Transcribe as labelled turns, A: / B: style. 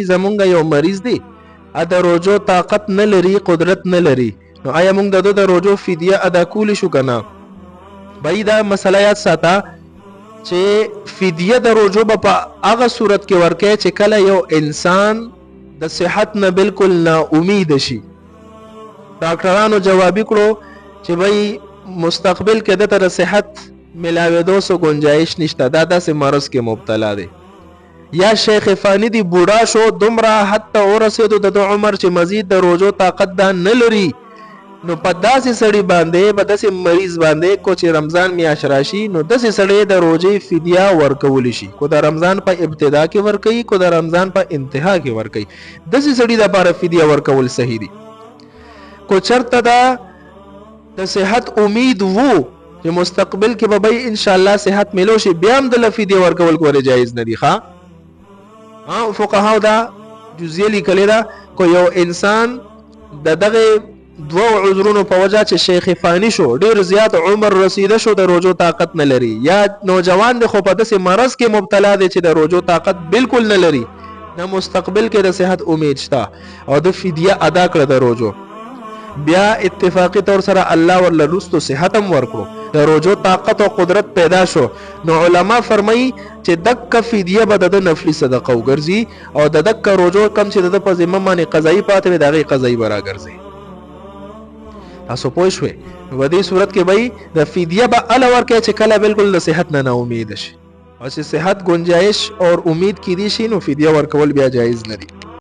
A: زمونږ یو مریض دی د روزو طاقت نه لري قدرت نه لري نو آیا موږ د د روزو فدیه ادا کولی شو کنه بای دا مسله یاد ساته چې فدیه د روزو په هغه صورت کې ورکې چې کله یو انسان د صحت نه بالکل نا امید شي ډاکټرانو جوابي کړو چې بای مستقبل کې د صحت ملاوېدو سو گنجائش نشته دا داسې مرض کې مبتلا دی یا شیخ فانی دی بوډا شو دومره حتی ورسېدو د عمر چې مزید د روزو طاقت دا نه لري نو په داسې سړي باندې په داسې مریض باندې کو چې رمضان میاشت راشي نو داسې سړی د روزې فدیه ورکول شي کو د رمضان په ابتدا کې ورکوي کو د رمضان په انتها کې ورکوي داسې سړي د لپاره فدیه ورکول صحیح دي کو چرته دا د صحت امید وو چې مستقبل کې به ان شاء الله صحت ملو شي بیا هم د فدیه ورکول کوله جایز نه دي ها فقهاو دا جزئیه لیکلې ده کو یو انسان دغه دوه عذرونو په وجه چې شیخ فانی شو ډیر زیات عمر رسیده شو د روزو طاقت نه لري یا نوجوان دی خو په داسې مرض کې مبتلا دی چې د روزو طاقت بالکل نه لري د مستقبل کې د صحت امید شته او د فدیه ادا کړه د روزو بیا اتفاقی طور سره الله ورله رستو صحت هم ورکړو د روزو طاقت او قدرت پیدا شو نو علما فرمایي چې دک فدیه به د نفلی صدقه وګرځي او د دک روزو کم چې د په ذمه باندې قضایي پاتې وي دغه قضایي برا ګرځي تاسو پوه شئ نو په دې صورت کې به د فدیه به ال ورکړي چې کله بالکل د صحت نه امید شي او چې صحت گنجائش او امید کې دي شي نو فدیه ورکول بیا جایز نه دي